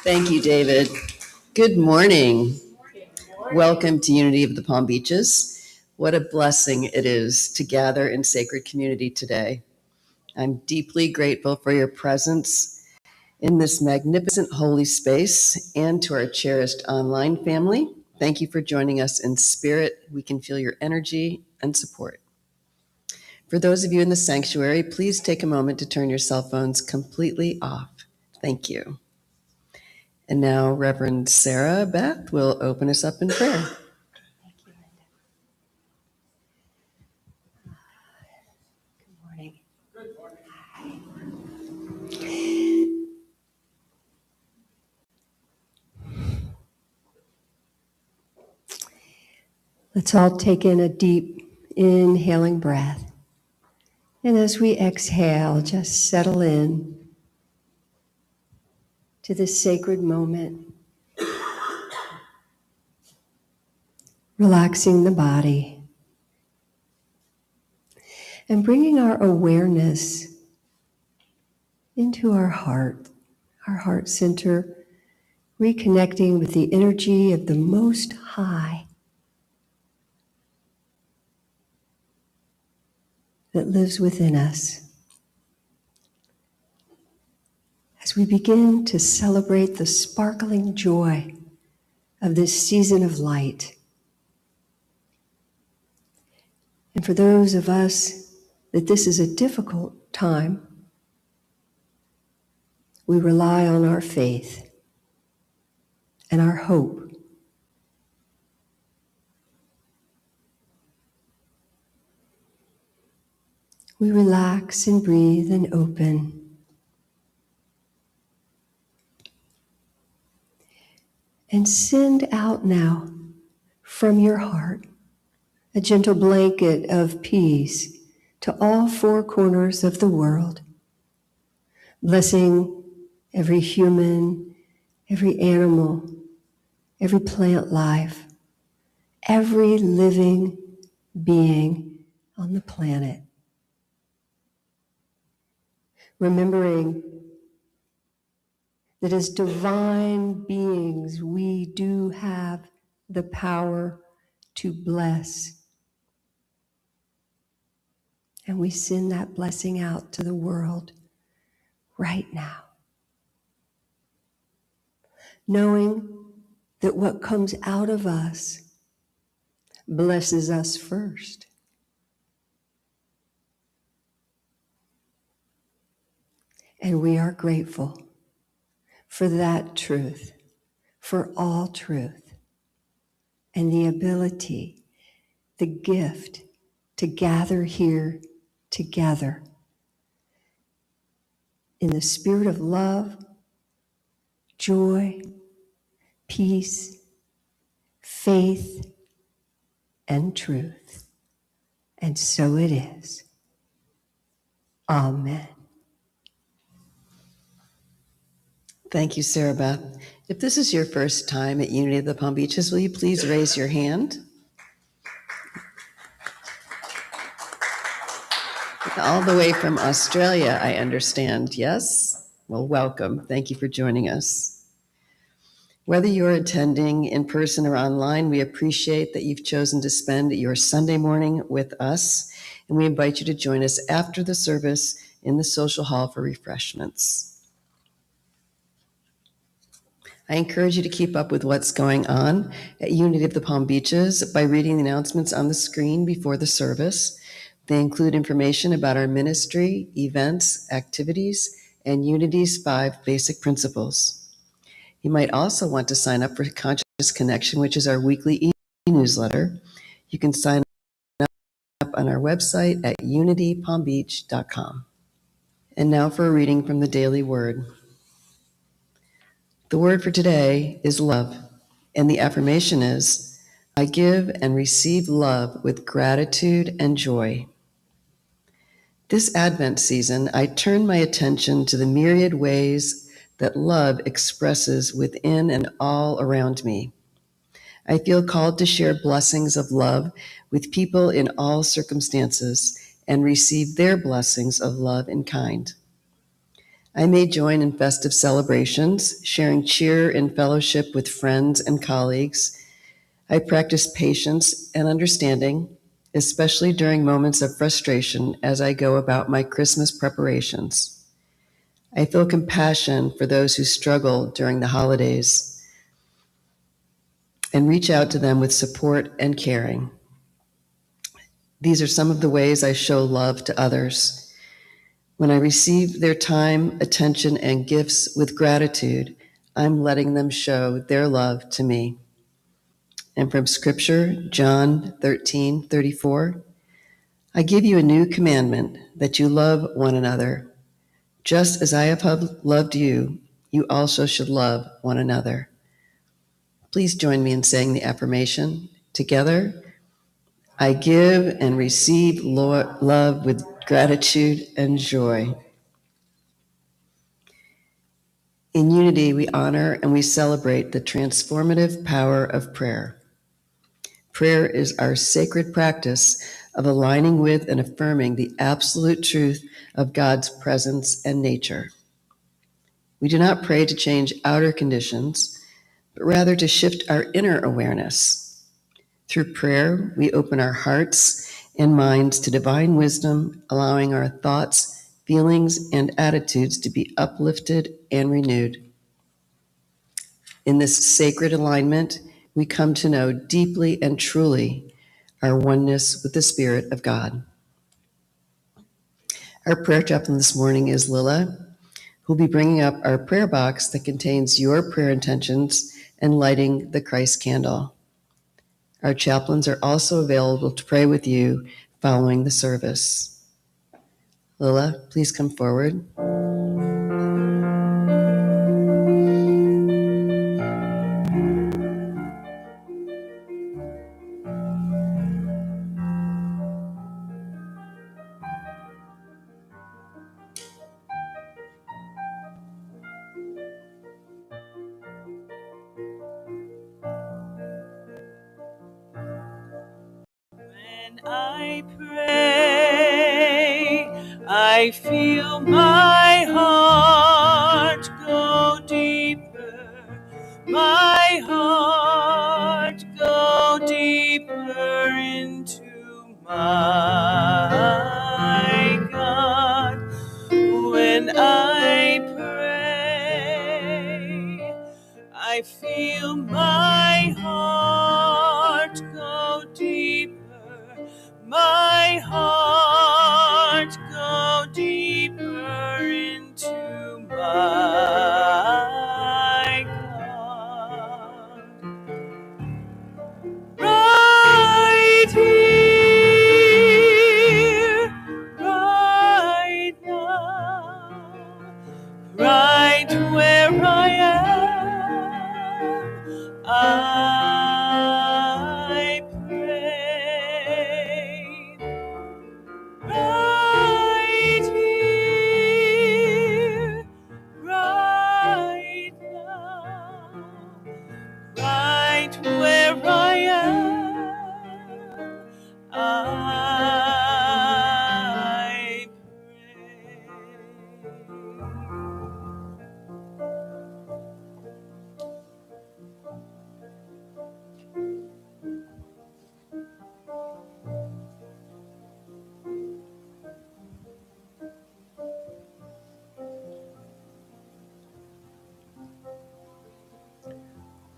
Thank you, David. Good morning. Welcome to Unity of the Palm Beaches. What a blessing it is to gather in sacred community today. I'm deeply grateful for your presence in this magnificent holy space, and to our cherished online family. Thank you for joining us in spirit. We can feel your energy and support. For those of you in the sanctuary, please take a moment to turn your cell phones completely off. Thank you. And now Reverend Sarah Beth will open us up in prayer. Thank you, Linda. Good morning. Good morning. Let's all take in a deep inhaling breath. And as we exhale, just settle in to this sacred moment. Relaxing the body and bringing our awareness into our heart center, reconnecting with the energy of the Most High that lives within us. As we begin to celebrate the sparkling joy of this season of light. And for those of us that this is a difficult time, we rely on our faith and our hope. We relax and breathe and open. And send out now from your heart a gentle blanket of peace to all four corners of the world, blessing every human, every animal, every plant life, every living being on the planet. Remembering that as divine beings, we do have the power to bless. And we send that blessing out to the world right now. Knowing that what comes out of us blesses us first. And we are grateful for that truth, for all truth, and the ability, the gift to gather here together in the spirit of love, joy, peace, faith, and truth. And so it is. Amen. Thank you, Sarah Beth. If this is your first time at Unity of the Palm Beaches, will you please raise your hand? All the way from Australia, I understand. Yes? Well, welcome. Thank you for joining us. Whether you're attending in person or online, we appreciate that you've chosen to spend your Sunday morning with us, and we invite you to join us after the service in the social hall for refreshments. I encourage you to keep up with what's going on at Unity of the Palm Beaches by reading the announcements on the screen before the service. They include information about our ministry, events, activities, and Unity's 5 basic principles. You might also want to sign up for Conscious Connection, which is our weekly e-newsletter. You can sign up on our website at unitypalmbeach.com. And now for a reading from the Daily Word. The word for today is love, and the affirmation is, I give and receive love with gratitude and joy. This Advent season, I turn my attention to the myriad ways that love expresses within and all around me. I feel called to share blessings of love with people in all circumstances and receive their blessings of love in kind. I may join in festive celebrations, sharing cheer and fellowship with friends and colleagues. I practice patience and understanding, especially during moments of frustration as I go about my Christmas preparations. I feel compassion for those who struggle during the holidays and reach out to them with support and caring. These are some of the ways I show love to others. When I receive their time, attention, and gifts with gratitude, I'm letting them show their love to me. And from Scripture, John 13:34, I give you a new commandment, that you love one another. Just as I have loved you, you also should love one another. Please join me in saying the affirmation. Together, I give and receive love with gratitude and joy. In unity, we honor and we celebrate the transformative power of prayer. Prayer is our sacred practice of aligning with and affirming the absolute truth of God's presence and nature. We do not pray to change outer conditions, but rather to shift our inner awareness. Through prayer, we open our hearts and minds to divine wisdom, allowing our thoughts, feelings, and attitudes to be uplifted and renewed. In this sacred alignment, we come to know deeply and truly our oneness with the Spirit of God. Our prayer chaplain this morning is Lila, who'll be bringing up our prayer box that contains your prayer intentions and lighting the Christ candle. Our chaplains are also available to pray with you following the service. Lila, please come forward. When I pray, I feel my heart go deeper, my heart go deeper into my God. When I pray, I feel my heart go deeper, my heart go deeper into my God. Right here, right now, right where I am, I pray. Right here, right now, right where I am, I pray.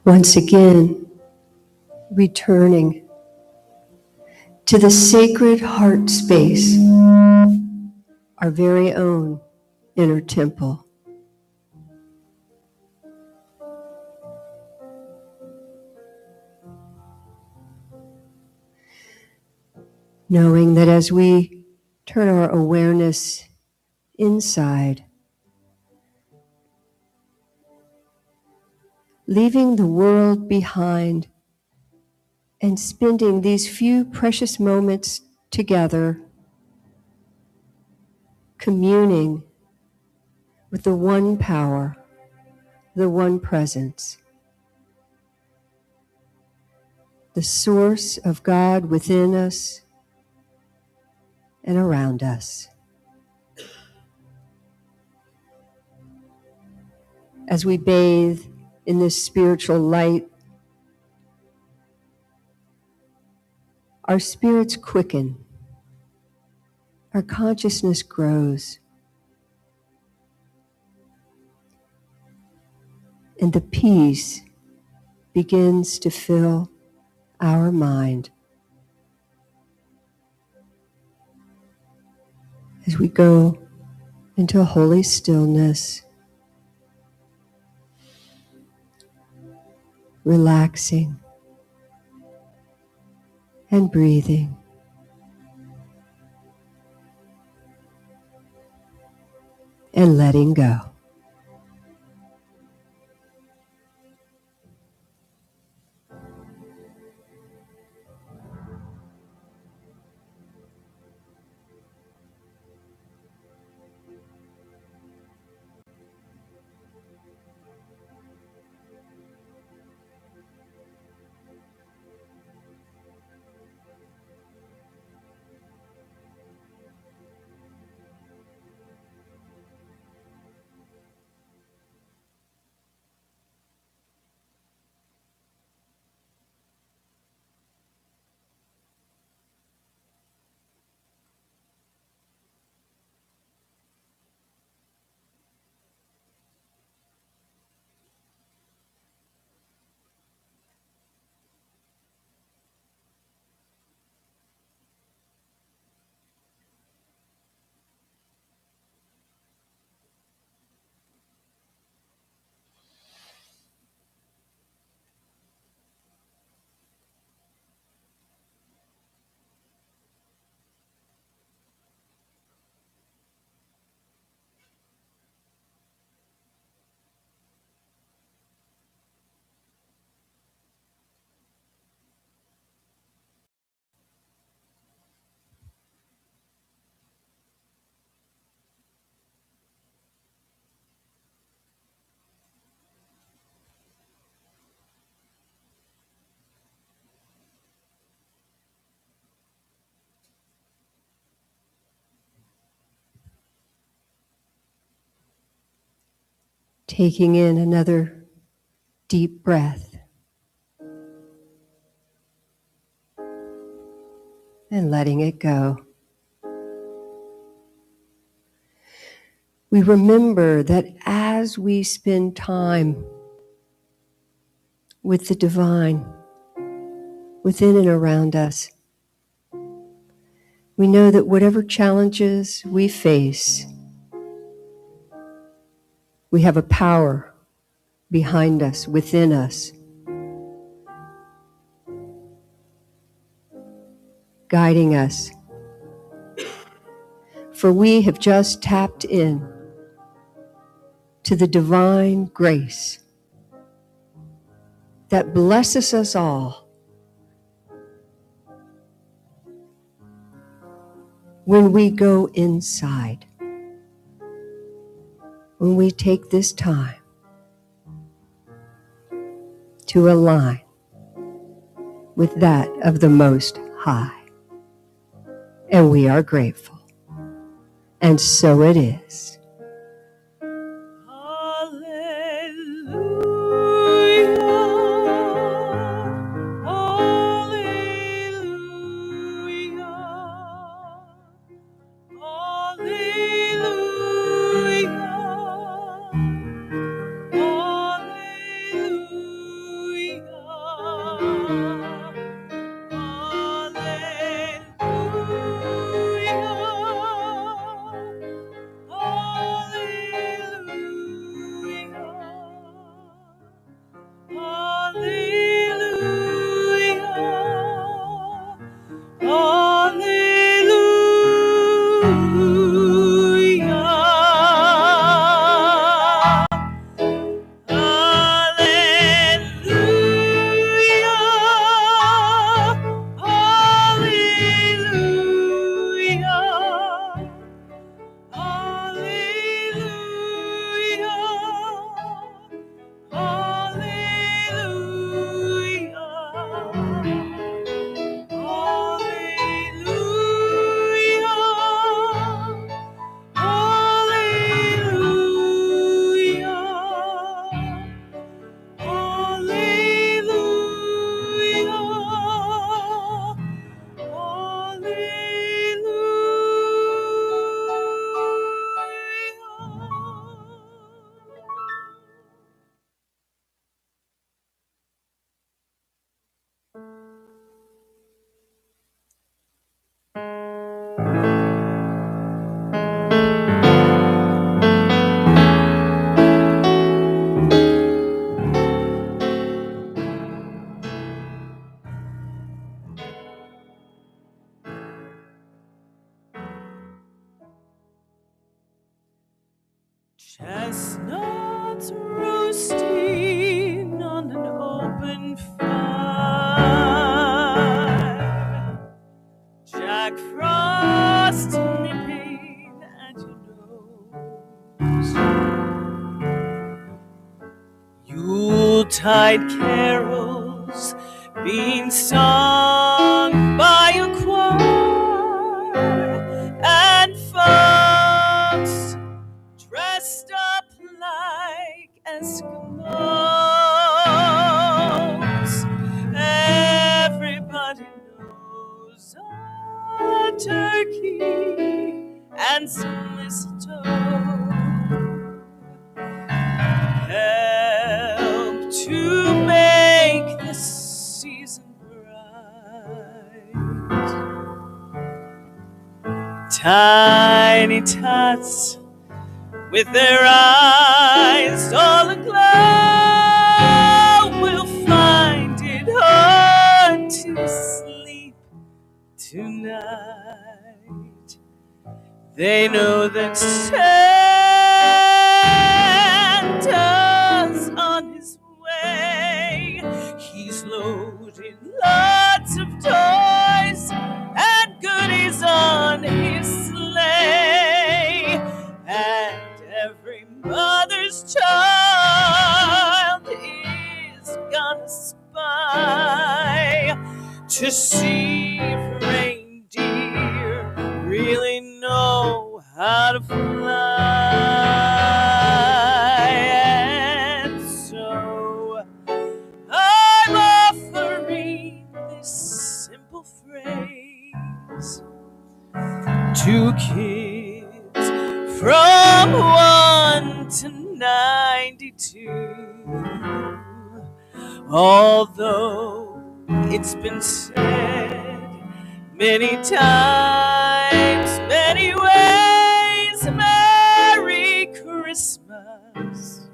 Once again, returning to the sacred heart space, our very own inner temple. Knowing that as we turn our awareness inside, leaving the world behind and spending these few precious moments together, communing with the one power, the one presence, the source of God within us and around us. as we bathe in this spiritual light, our spirits quicken, our consciousness grows, and the peace begins to fill our mind as we go into a holy stillness, relaxing and breathing. And letting go. Taking in another deep breath and letting it go. We remember that as we spend time with the divine within and around us, we know that whatever challenges we face, we have a power behind us, within us, guiding us. For we have just tapped in to the divine grace that blesses us all when we go inside, when we take this time to align with that of the Most High. And we are grateful. And so it is. Chestnuts roasting on an open fire, Jack Frost nipping at your nose, Yuletide carols being sung by a choir, and folks dressed up like Eskimos. Everybody knows a turkey and some mistletoe help to make the season bright. Tiny tots with their eyes all aglow will find it hard to sleep tonight. They know that Santa's on his way. He's loaded lots of toys and goodies on his sleigh. And every mother's child is gonna spy to see if reindeer really know how to fly. And so I'm offering this simple phrase to kids from 1 to 92. Although it's been said many times, many ways, Merry Christmas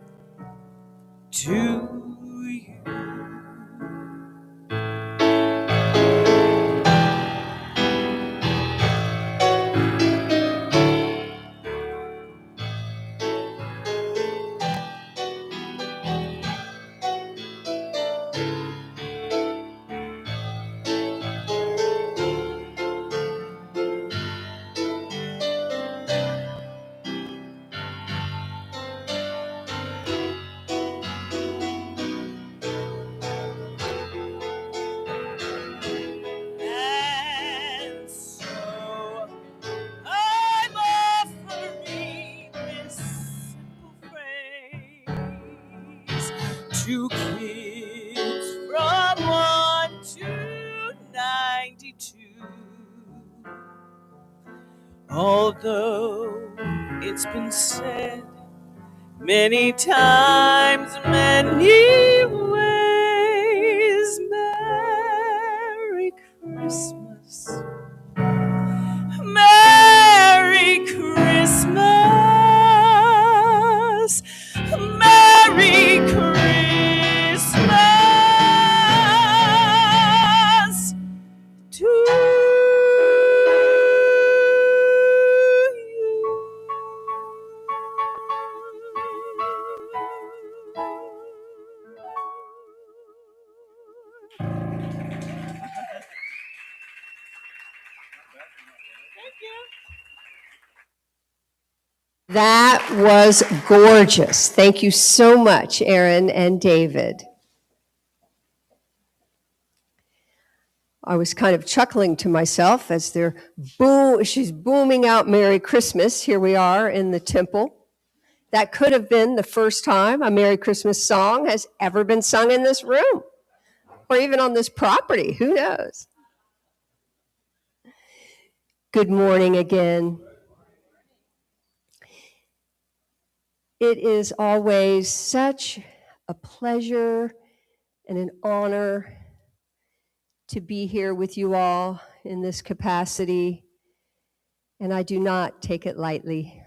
to you. And so I'm offering this simple phrase to kids from 1 to 92. Although it's been said many times, many ways, Merry Christmas. Merry Christmas. Merry Christmas to you. That was gorgeous. Thank you so much, Aaron and David. I was kind of chuckling to myself as she's booming out Merry Christmas. Here we are in the temple. That could have been the first time a Merry Christmas song has ever been sung in this room, or even on this property. Who knows? Good morning again. It is always such a pleasure and an honor to be here with you all in this capacity, and I do not take it lightly.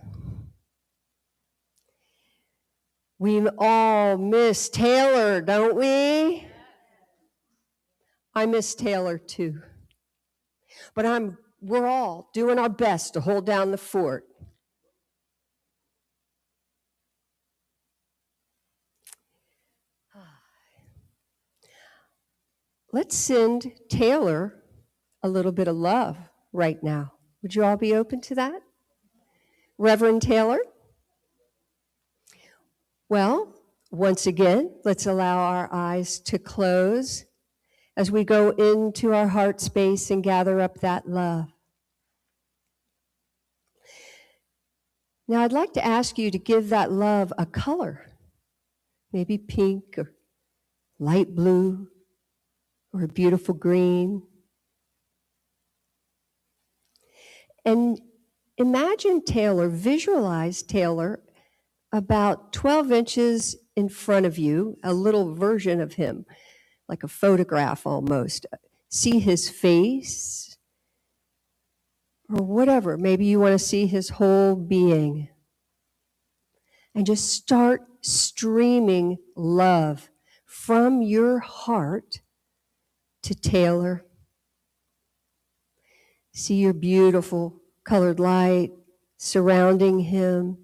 We all miss Taylor, don't we? I miss Taylor too. But we're all doing our best to hold down the fort. let's send Taylor a little bit of love right now. Would you all be open to that? Reverend Taylor? Well, once again, let's allow our eyes to close as we go into our heart space and gather up that love. Now, I'd like to ask you to give that love a color, maybe pink or light blue or a beautiful green. And imagine Taylor, visualize Taylor about 12 inches in front of you, a little version of him, like a photograph almost. See his face or whatever. Maybe you want to see his whole being. And just start streaming love from your heart to Taylor. See your beautiful colored light surrounding him,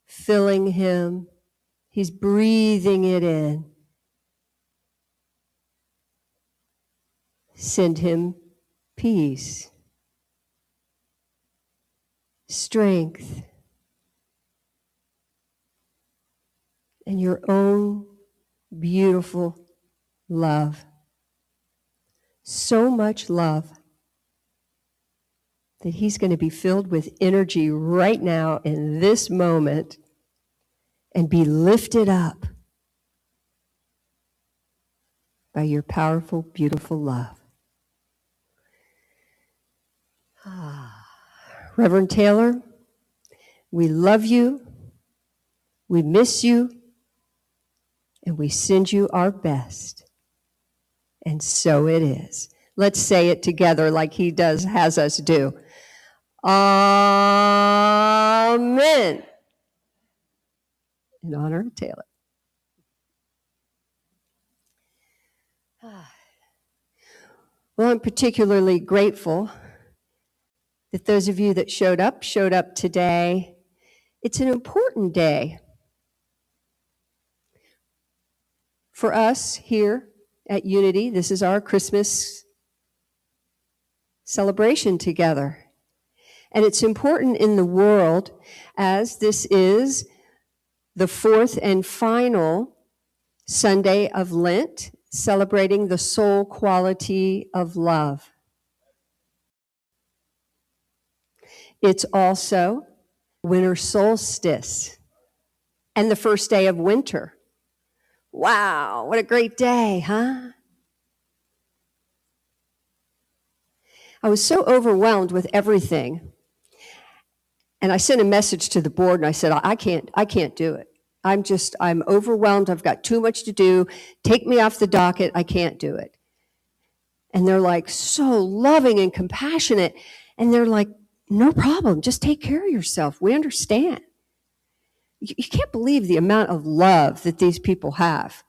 filling him. He's breathing it in. Send him peace, strength, and your own beautiful love. So much love that he's going to be filled with energy right now in this moment and be lifted up by your powerful, beautiful love. Reverend Taylor, we love you, we miss you, and we send you our best. And so it is. Let's say it together like he has us do. Amen. In honor of Taylor. Well, I'm particularly grateful that those of you that showed up today. It's an important day for us here at Unity. This is our Christmas celebration together. And it's important in the world as this is the fourth and final Sunday of Lent, celebrating the soul quality of love. It's also winter solstice and the first day of winter. Wow, what a great day, huh? I was so overwhelmed with everything. And I sent a message to the board and I said, I can't do it. I'm overwhelmed. I've got too much to do. Take me off the docket. I can't do it. And they're like so loving and compassionate. And they're like, no problem. Just take care of yourself. We understand. You can't believe the amount of love that these people have.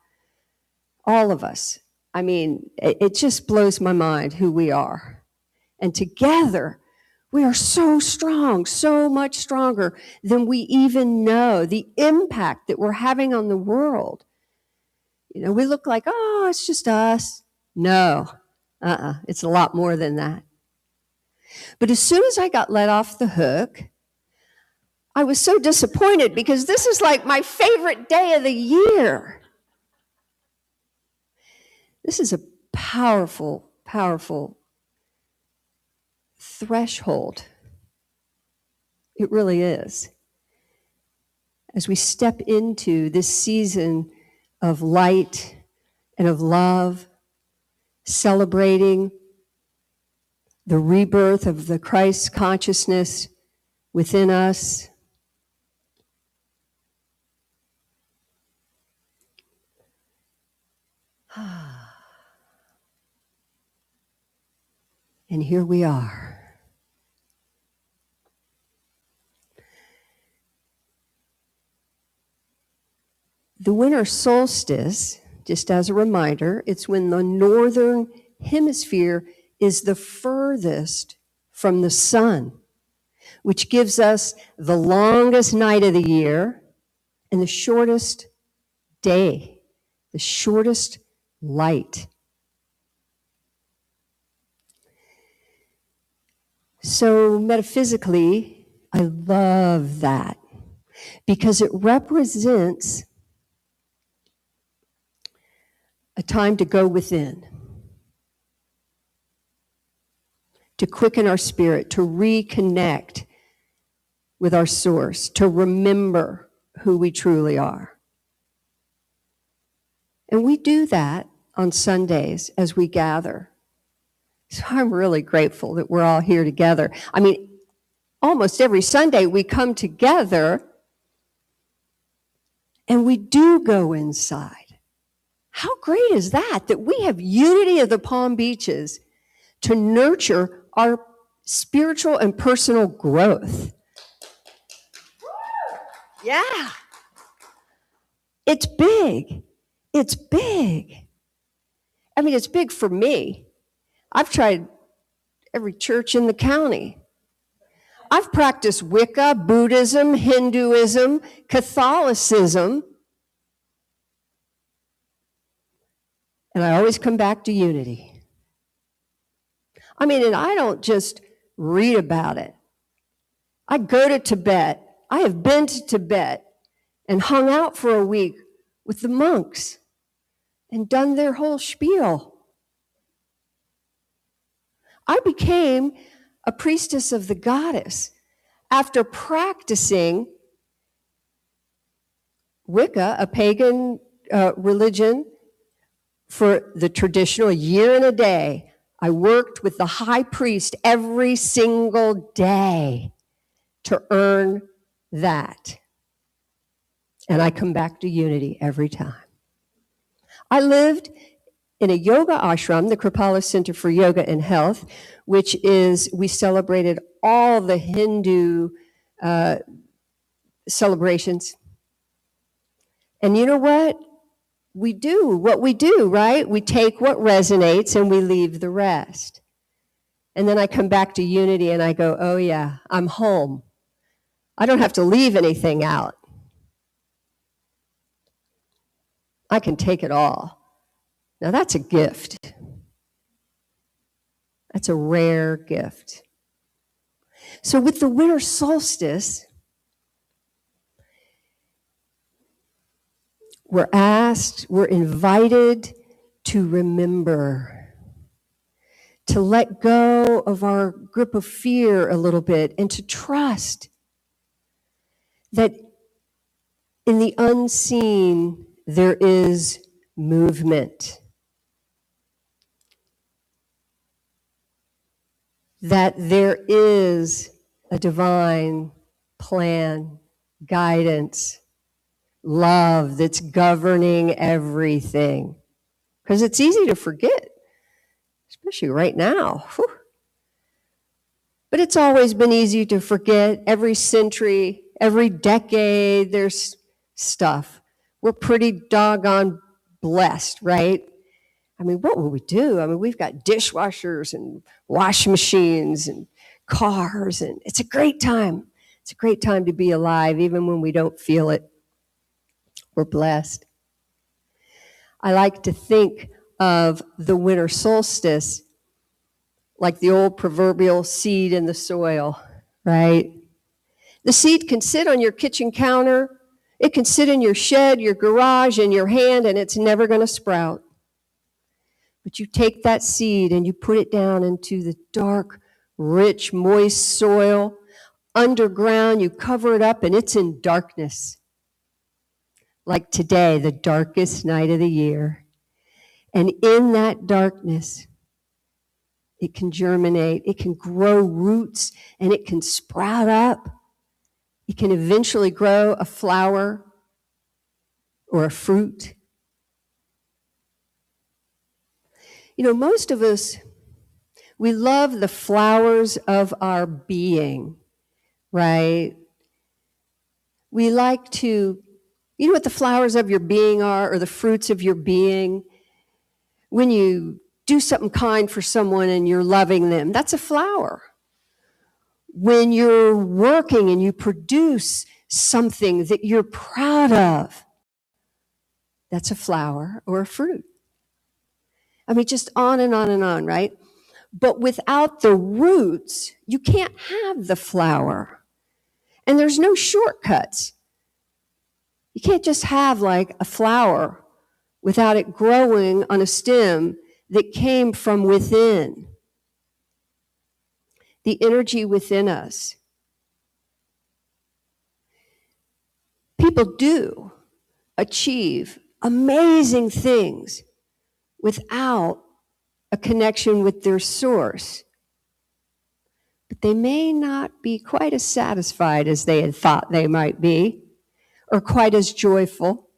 All of us. I mean, it just blows my mind who we are. And together, we are so strong, so much stronger than we even know. The impact that we're having on the world. You know, we look like, oh, it's just us. No, it's a lot more than that. But as soon as I got let off the hook, I was so disappointed because this is like my favorite day of the year. This is a powerful, powerful threshold. It really is. As we step into this season of light and of love, celebrating the rebirth of the Christ consciousness within us. And here we are. The winter solstice, just as a reminder, it's when the northern hemisphere is the furthest from the sun, which gives us the longest night of the year and the shortest day, the shortest light. So metaphysically, I love that because it represents a time to go within, to quicken our spirit, to reconnect with our source, to remember who we truly are. And we do that on Sundays as we gather. So I'm really grateful that we're all here together. I mean, almost every Sunday we come together and we do go inside. How great is that we have unity of the Palm Beaches to nurture our spiritual and personal growth. Yeah. It's big. It's big. I mean, it's big for me. I've tried every church in the county. I've practiced Wicca, Buddhism, Hinduism, Catholicism. And I always come back to unity. I mean, and I don't just read about it. I go to Tibet. I have been to Tibet and hung out for a week with the monks and done their whole spiel. I became a priestess of the goddess after practicing Wicca, a pagan religion, for the traditional year and a day. I worked with the high priest every single day to earn that. And I come back to unity every time. I lived in a yoga ashram, the 𝗕𝗲𝗰𝗵𝗲𝘀 Center for Yoga and Health, which is, we celebrated all the Hindu celebrations. And you know what? We do what we do, right? We take what resonates and we leave the rest. And then I come back to unity and I go, oh yeah, I'm home. I don't have to leave anything out. I can take it all. Now that's a gift. That's a rare gift. So with the winter solstice, we're invited to remember, to let go of our grip of fear a little bit and to trust that in the unseen there is movement. That there is a divine plan, guidance, love that's governing everything. Because it's easy to forget, especially right now. Whew. But it's always been easy to forget. Every century, every decade, there's stuff. We're pretty doggone blessed, right? I mean, what will we do? I mean, we've got dishwashers and washing machines and cars, and it's a great time. It's a great time to be alive, even when we don't feel it. We're blessed. I like to think of the winter solstice like the old proverbial seed in the soil, right? The seed can sit on your kitchen counter. It can sit in your shed, your garage, in your hand, and it's never going to sprout. But you take that seed and you put it down into the dark, rich, moist soil. Underground, you cover it up, and it's in darkness. Like today, the darkest night of the year. And in that darkness, it can germinate, it can grow roots, and it can sprout up. It can eventually grow a flower or a fruit. You know, most of us, we love the flowers of our being, right? We like to, you know what the flowers of your being are, or the fruits of your being? When you do something kind for someone and you're loving them, that's a flower. When you're working and you produce something that you're proud of, that's a flower or a fruit. I mean, just on and on and on, right? But without the roots, you can't have the flower. And there's no shortcuts. You can't just have like a flower without it growing on a stem that came from within. The energy within us. People do achieve amazing things without a connection with their source. But they may not be quite as satisfied as they had thought they might be, or quite as joyful.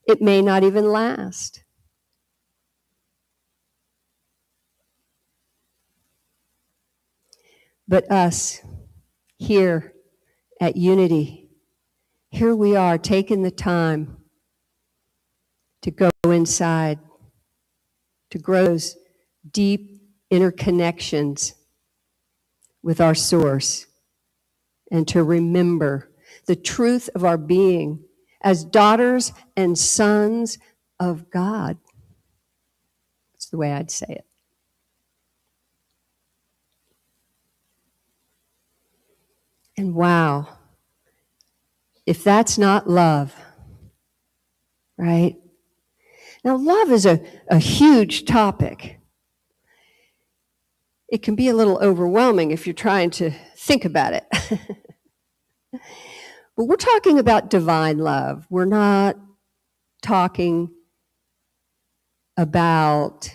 It may not even last. But us, here at Unity, here we are taking the time to go inside, to grow those deep interconnections with our source, and to remember the truth of our being as daughters and sons of God. That's the way I'd say it. And wow, if that's not love, right? Now, love is a huge topic. It can be a little overwhelming if you're trying to think about it. But we're talking about divine love. We're not talking about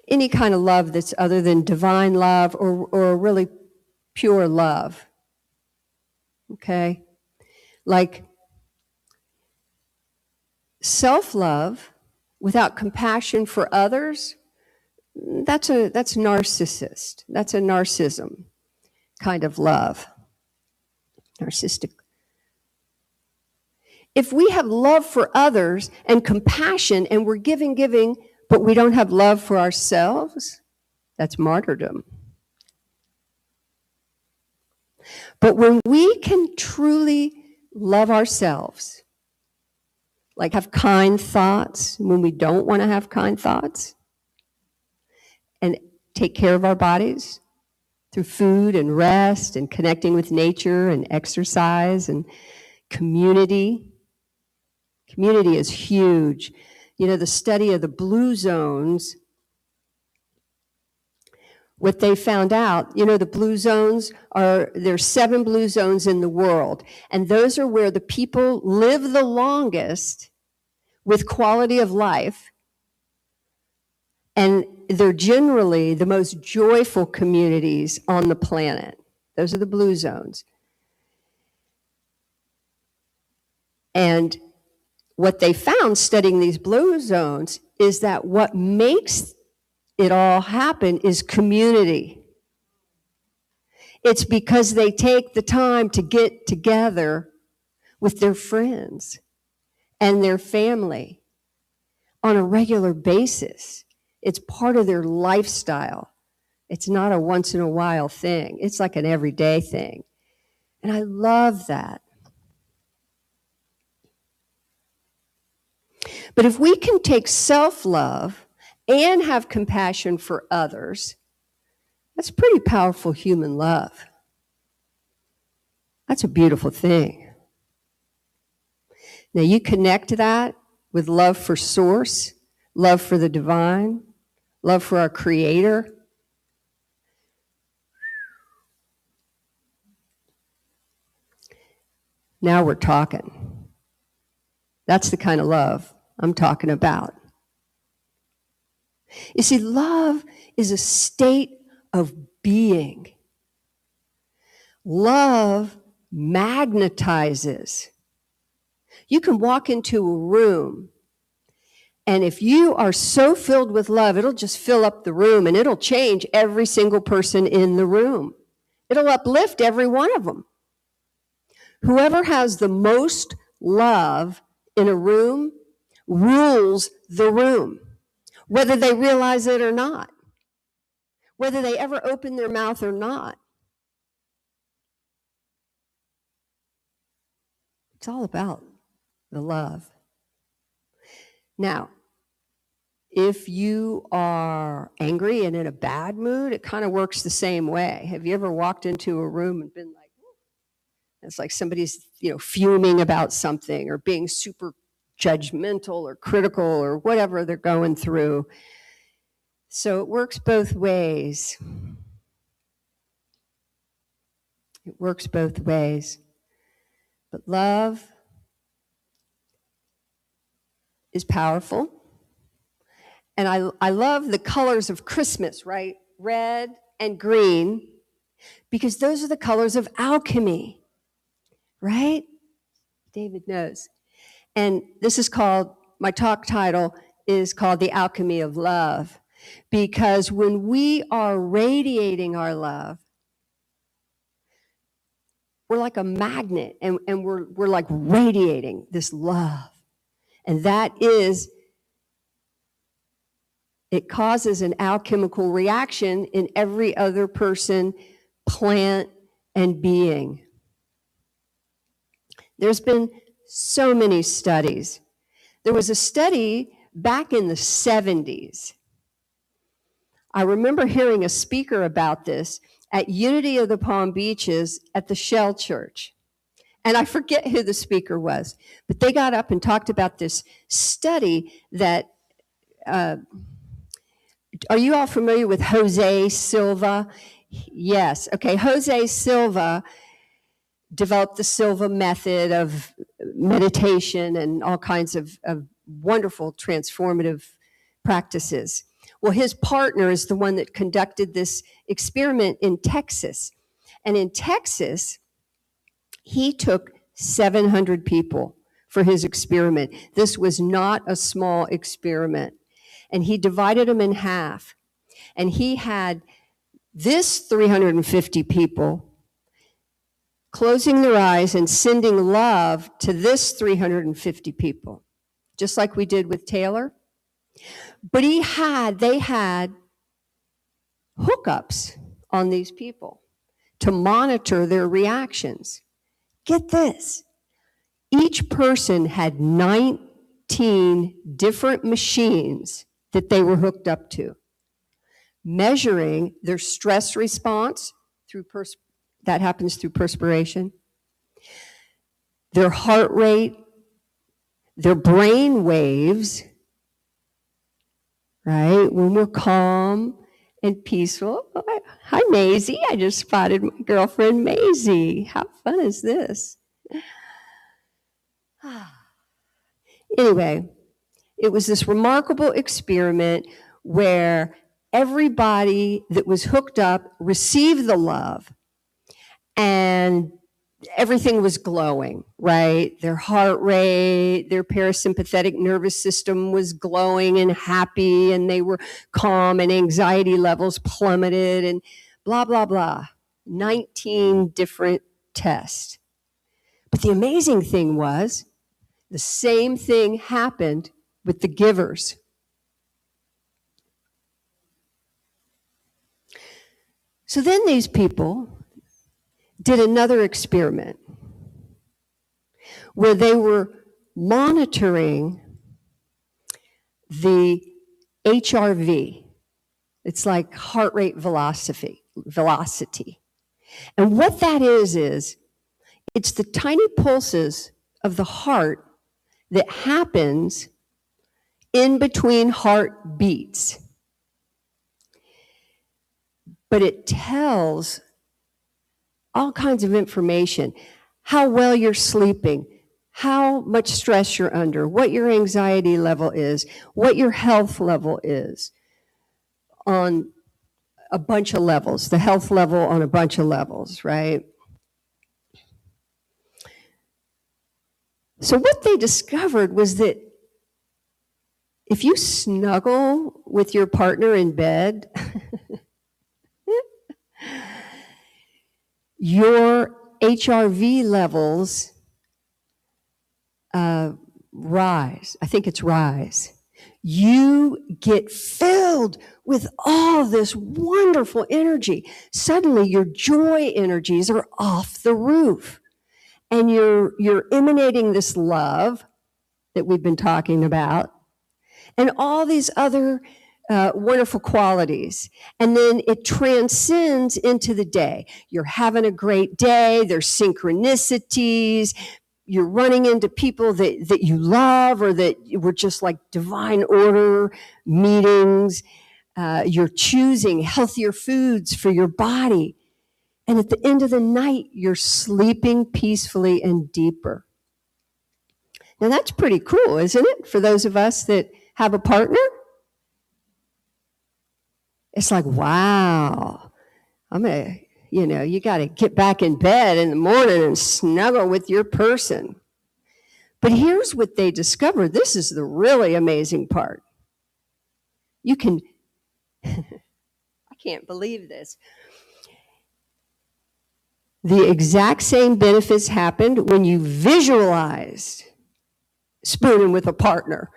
any kind of love that's other than divine love or really pure love. Okay? Like self-love without compassion for others, that's narcissist. That's a narcissism kind of love. Narcissistic. If we have love for others and compassion and we're giving, but we don't have love for ourselves, that's martyrdom. But when we can truly love ourselves, like have kind thoughts when we don't want to have kind thoughts, and take care of our bodies through food and rest and connecting with nature and exercise and community. Community is huge. You know, the study of the blue zones, what they found out, you know, the blue zones there's 7 blue zones in the world, and those are where the people live the longest with quality of life, and they're generally the most joyful communities on the planet. Those are the blue zones. And what they found studying these blue zones is that what makes it all happen is community. It's because they take the time to get together with their friends and their family on a regular basis. It's part of their lifestyle. It's not a once in a while thing. It's like an everyday thing. And I love that. But if we can take self-love and have compassion for others, that's pretty powerful human love. That's a beautiful thing. Now you connect that with love for source, love for the divine, love for our Creator. Now we're talking. That's the kind of love I'm talking about. You see, love is a state of being. Love magnetizes. You can walk into a room, and if you are so filled with love, it'll just fill up the room, and it'll change every single person in the room. It'll uplift every one of them. Whoever has the most love in a room rules the room, whether they realize it or not, whether they ever open their mouth or not. It's all about the love. Now, If you are angry and in a bad mood, it kind of works the same way. Have you ever walked into a room and been like, it's like somebody's, fuming about something or being super judgmental or critical or whatever they're going through. So it works both ways. It works both ways. But love is powerful. And I love the colors of Christmas, right? Red and green, because those are the colors of alchemy, right? David knows. And this is called, my talk title is called The Alchemy of Love, because when we are radiating our love, we're like a magnet, and we're like radiating this love. And that is, it causes an alchemical reaction in every other person, plant, and being. There's been so many studies. There was a study back in the 70s. I remember hearing a speaker about this at Unity of the Palm Beaches at the 𝗕𝗲 Church. And I forget who the speaker was, but they got up and talked about this study that, are you all familiar with 𝗕𝗲𝗰𝗵𝗲? Yes, okay, 𝗕𝗲𝗰𝗵𝗲 developed the 𝗕𝗲 method of meditation and all kinds of wonderful transformative practices. Well, his partner is the one that conducted this experiment in Texas. And in Texas, he took 700 people for his experiment. This was not a small experiment. And he divided them in half. And he had this 350 people closing their eyes and sending love to this 350 people, just like we did with Taylor. But they had hookups on these people to monitor their reactions. Get this, each person had 19 different machines that they were hooked up to, measuring their stress response through that happens through perspiration, their heart rate, their brain waves, right? When we're calm and peaceful. Oh, hi, Maisie. I just spotted my girlfriend, Maisie. How fun is this? Anyway, it was this remarkable experiment where everybody that was hooked up received the love, and everything was glowing, right? Their heart rate, their parasympathetic nervous system was glowing and happy, and they were calm, and anxiety levels plummeted, and blah, blah, blah. 19 different tests. But the amazing thing was, the same thing happened with the givers. So then these people did another experiment where they were monitoring the HRV. It's like heart rate velocity. And what that is it's the tiny pulses of the heart that happens in between heartbeats. But it tells all kinds of information, how well you're sleeping, how much stress you're under, what your anxiety level is, what your health level is on a bunch of levels, the health level on a bunch of levels, right? So what they discovered was that if you snuggle with your partner in bed, your HRV levels rise. I think it's rise. You get filled with all this wonderful energy. Suddenly your joy energies are off the roof. And you're emanating this love that we've been talking about. and all these other wonderful qualities. And then it transcends into the day. You're having a great day. There's synchronicities. You're running into people that you love or that were just like divine order meetings. You're choosing healthier foods for your body. And at the end of the night, you're sleeping peacefully and deeper. Now that's pretty cool, isn't it? For those of us that have a partner. It's like, wow, you got to get back in bed in the morning and snuggle with your person. But here's what they discovered. This is the really amazing part. You can, I can't believe this. The exact same benefits happened when you visualized spooning with a partner.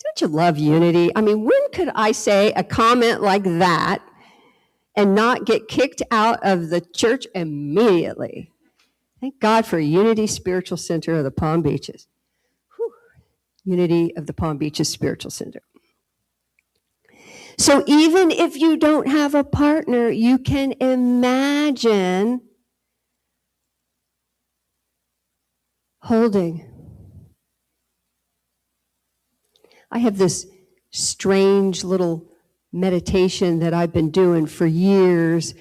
Don't you love unity? I mean, when could I say a comment like that and not get kicked out of the church immediately? Thank God for Unity Spiritual Center of the Palm Beaches. Whew. Unity of the Palm Beaches Spiritual Center. So even if you don't have a partner, you can imagine holding. I have this strange little meditation that I've been doing for years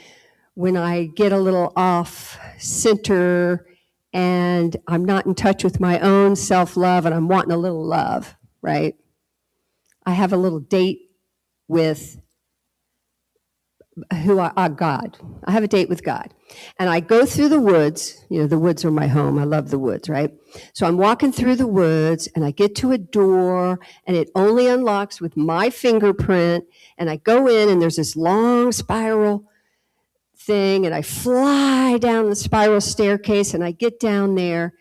when I get a little off center and I'm not in touch with my own self-love and I'm wanting a little love, right? I have a little date with God. I have a date with God. And I go through the woods. The woods are my home. I love the woods, right? So I'm walking through the woods and I get to a door and it only unlocks with my fingerprint. And I go in and there's this long spiral thing and I fly down the spiral staircase and I get down there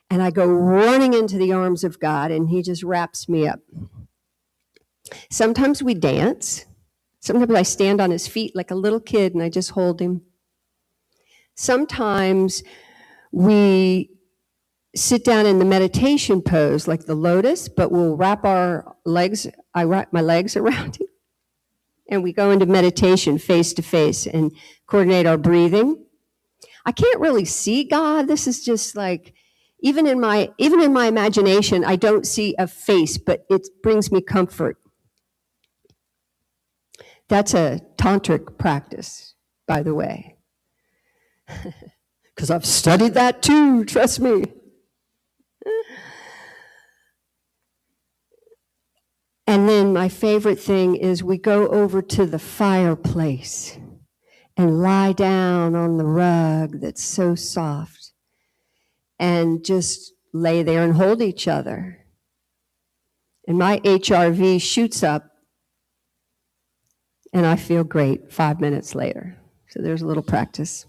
and I go running into the arms of God and he just wraps me up. Sometimes we dance. Sometimes I stand on his feet like a little kid and I just hold him. Sometimes we sit down in the meditation pose like the lotus, but we'll wrap our legs, I wrap my legs around him, and we go into meditation face to face and coordinate our breathing. I can't really see God. This is just like, even in my imagination, I don't see a face, but it brings me comfort. That's a tantric practice, by the way. Because I've studied that too, trust me. And then my favorite thing is we go over to the fireplace and lie down on the rug that's so soft and just lay there and hold each other. And my HRV shoots up and I feel great 5 minutes later. So there's a little practice.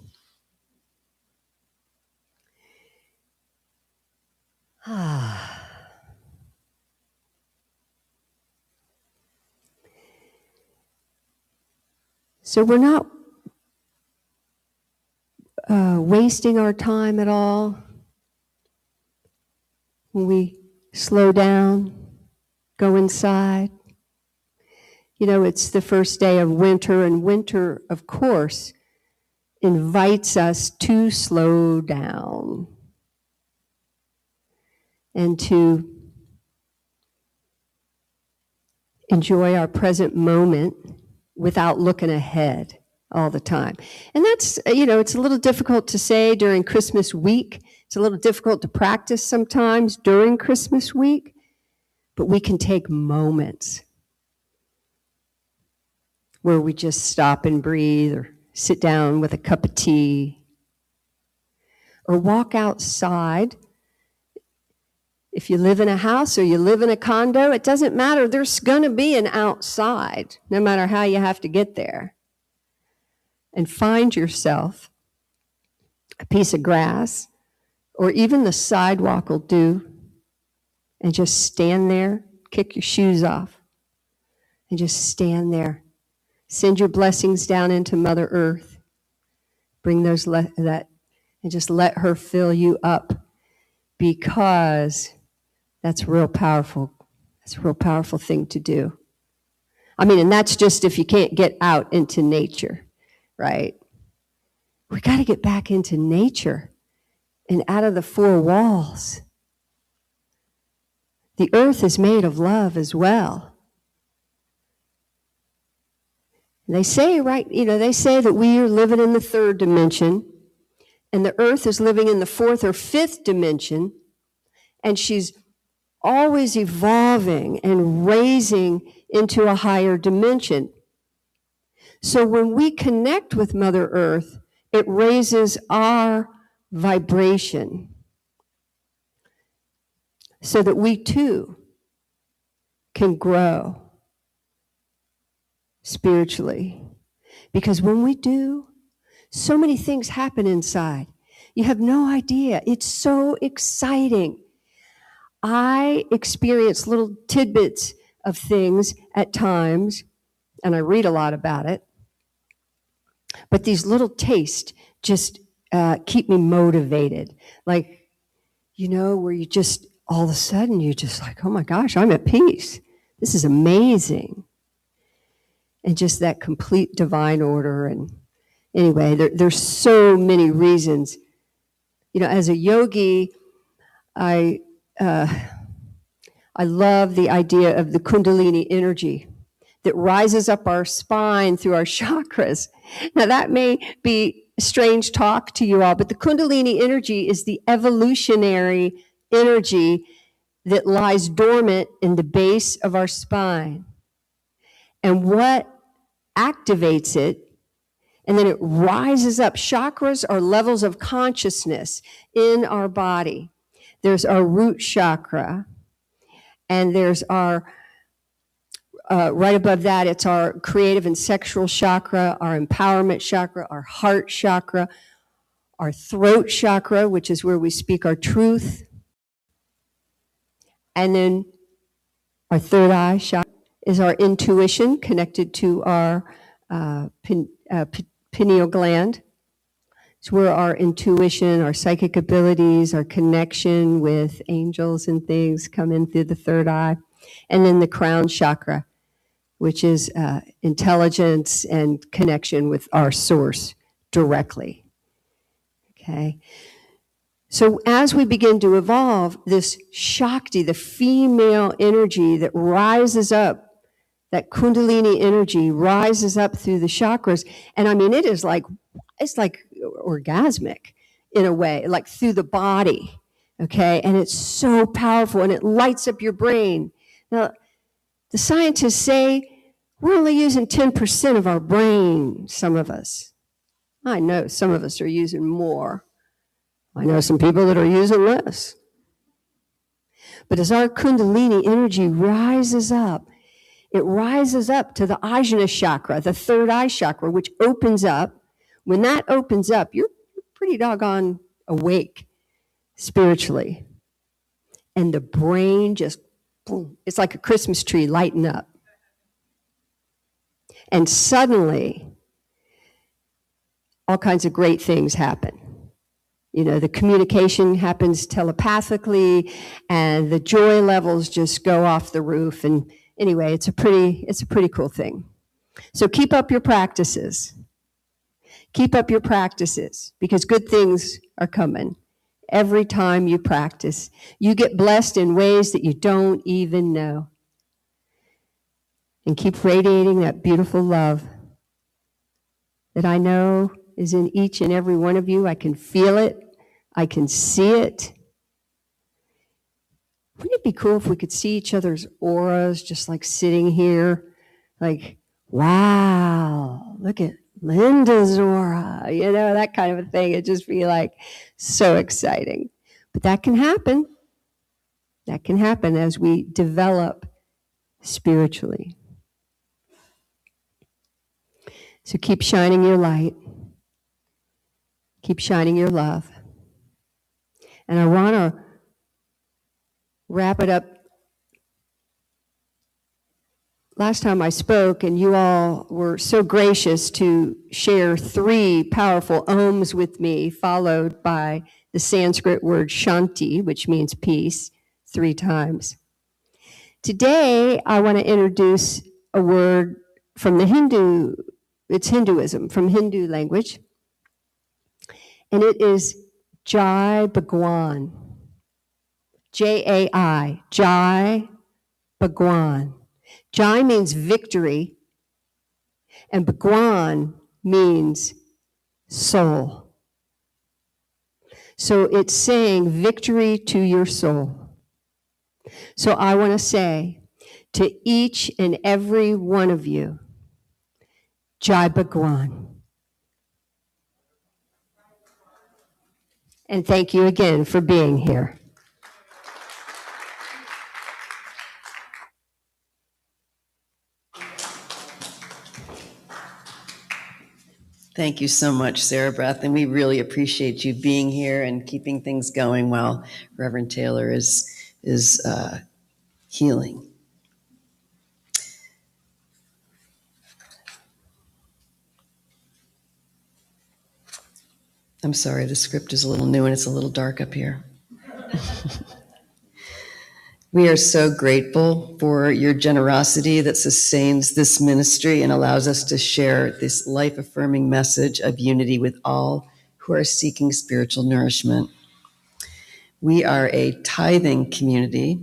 So we're not wasting our time at all when we slow down, go inside. It's the first day of winter, and winter, of course, invites us to slow down and to enjoy our present moment without looking ahead all the time. And that's, it's a little difficult to say during Christmas week. It's a little difficult to practice sometimes during Christmas week, but we can take moments where we just stop and breathe or sit down with a cup of tea or walk outside. If you live in a house or you live in a condo, it doesn't matter. There's going to be an outside, no matter how you have to get there. And find yourself a piece of grass, or even the sidewalk will do, and just stand there, kick your shoes off, and just stand there. Send your blessings down into Mother Earth. Bring those and just let her fill you up, because that's real powerful. It's a real powerful thing to do. I mean, and that's just if you can't get out into nature, right? We got to get back into nature and out of the four walls. The earth is made of love as well. They say, right, they say that we are living in the third dimension, and the earth is living in the fourth or fifth dimension, and she's always evolving and raising into a higher dimension. So when we connect with Mother Earth, it raises our vibration so that we too can grow spiritually. Because when we do, so many things happen inside. You have no idea. It's so exciting. I experience little tidbits of things at times, and I read a lot about it. But these little tastes just keep me motivated. Like, where you just, all of a sudden, you're just like, oh my gosh, I'm at peace. This is amazing. And just that complete divine order. And anyway, there's so many reasons. As a yogi, I love the idea of the Kundalini energy that rises up our spine through our chakras. Now, that may be strange talk to you all, but the Kundalini energy is the evolutionary energy that lies dormant in the base of our spine. And what activates it, and then it rises up. Chakras are levels of consciousness in our body. There's our root chakra, and there's our right above that, it's our creative and sexual chakra, our empowerment chakra, our heart chakra, our throat chakra, which is where we speak our truth. And then our third eye chakra is our intuition connected to our pineal gland. It's where our intuition, our psychic abilities, our connection with angels and things come in through the third eye. And then the crown chakra, which is intelligence and connection with our source directly. Okay? So as we begin to evolve, this Shakti, the female energy that rises up, that Kundalini energy rises up through the chakras. And I mean, it's like orgasmic in a way, like through the body. Okay? And it's so powerful, and it lights up your brain. Now, the scientists say we're only using 10% of our brain, some of us. I know some of us are using more. I know some people that are using less. But as our Kundalini energy rises up, it rises up to the Ajna chakra, the third eye chakra, which opens up. When that opens up, you're pretty doggone awake spiritually. And the brain just, boom, it's like a Christmas tree lighting up. And suddenly, all kinds of great things happen. The communication happens telepathically, and the joy levels just go off the roof. And anyway, it's a pretty cool thing. So keep up your practices. Keep up your practices, because good things are coming. Every time you practice, you get blessed in ways that you don't even know. And keep radiating that beautiful love that I know is in each and every one of you. I can feel it. I can see it. Wouldn't it be cool if we could see each other's auras just like sitting here? Like, wow, look at Linda's aura, that kind of a thing. It'd just be like so exciting. But that can happen. That can happen as we develop spiritually. So keep shining your light. Keep shining your love. And I want to wrap it up. Last time I spoke, and you all were so gracious to share 3 powerful ohms with me, followed by the Sanskrit word shanti, which means peace, 3 times. Today, I want to introduce a word from the Hindu, it's Hinduism, from Hindu language, and it is 𝗕𝗲𝗰𝗵𝗲. J-A-I, 𝗕𝗲𝗰𝗲. Jai means victory, and Bhagwan means soul. So it's saying victory to your soul. So I want to say to each and every one of you, Jai Bhagwan. And thank you again for being here. Thank you so much, Sarah Breath, and we really appreciate you being here and keeping things going while Reverend Taylor is healing. I'm sorry, the script is a little new and it's a little dark up here. We are so grateful for your generosity that sustains this ministry and allows us to share this life-affirming message of unity with all who are seeking spiritual nourishment. We are a tithing community.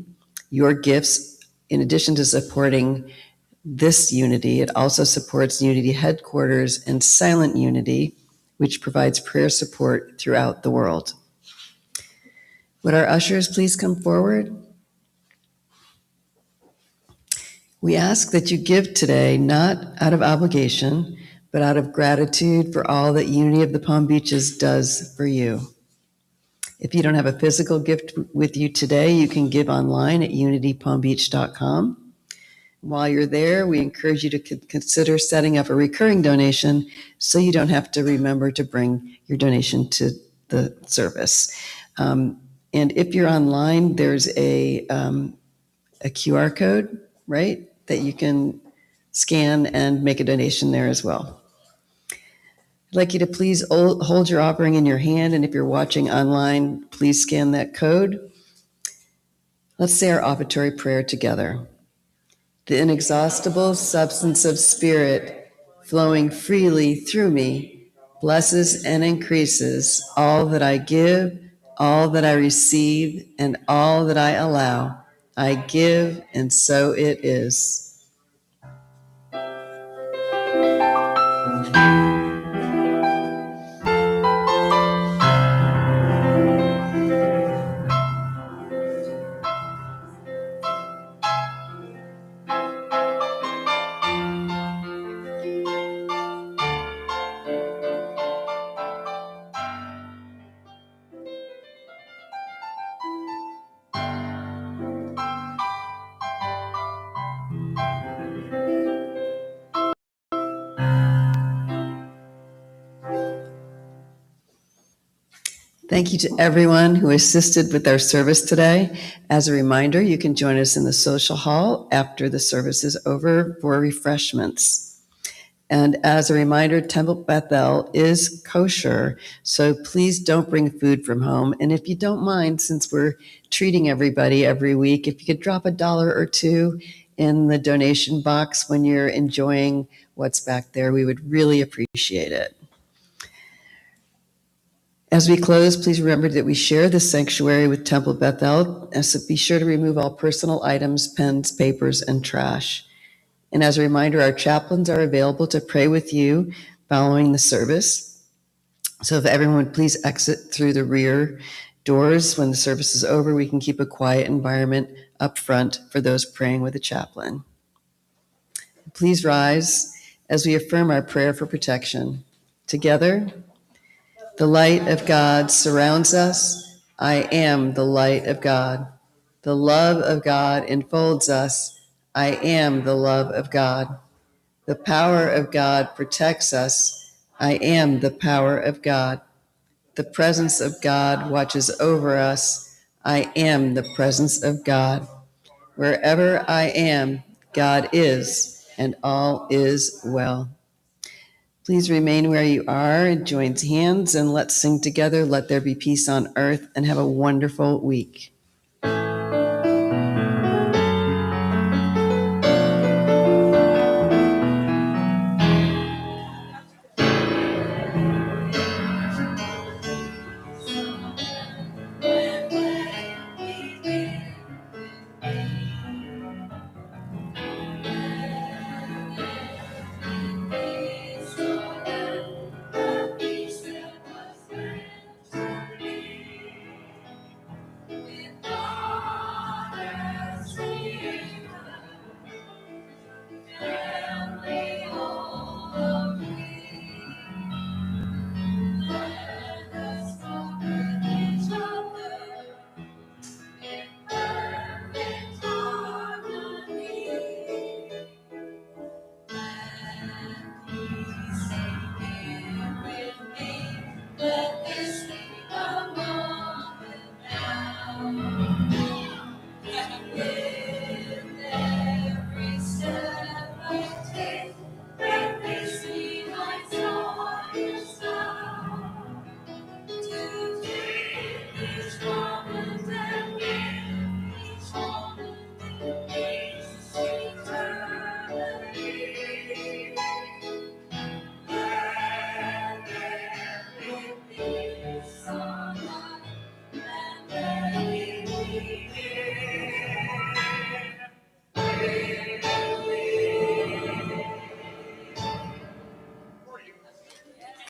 Your gifts, in addition to supporting this unity, it also supports Unity Headquarters and Silent Unity, which provides prayer support throughout the world. Would our ushers please come forward? We ask that you give today, not out of obligation, but out of gratitude for all that Unity of the Palm Beaches does for you. If you don't have a physical gift with you today, you can give online at unitypalmbeach.com. While you're there, we encourage you to consider setting up a recurring donation so you don't have to remember to bring your donation to the service. And if you're online, there's a QR code, right, that you can scan and make a donation there as well. I'd like you to please hold your offering in your hand, and if you're watching online, please scan that code. Let's say our offertory prayer together. The inexhaustible substance of spirit flowing freely through me blesses and increases all that I give, all that I receive, and all that I allow. I give, and so it is. Thank you to everyone who assisted with our service today. As a reminder, you can join us in the social hall after the service is over for refreshments. And as a reminder, Temple Bethel is kosher, so please don't bring food from home. And if you don't mind, since we're treating everybody every week, if you could drop $1 or $2 in the donation box when you're enjoying what's back there, we would really appreciate it. As we close, please remember that we share this sanctuary with Temple Bethel, so be sure to remove all personal items, pens, papers, and trash. And as a reminder, our chaplains are available to pray with you following the service. So if everyone would please exit through the rear doors when the service is over, we can keep a quiet environment up front for those praying with a chaplain. Please rise as we affirm our prayer for protection. Together, the light of God surrounds us. I am the light of God. The love of God enfolds us. I am the love of God. The power of God protects us. I am the power of God. The presence of God watches over us. I am the presence of God. Wherever I am, God is, and all is well. Please remain where you are and join hands, and let's sing together, Let There Be Peace on Earth, and have a wonderful week.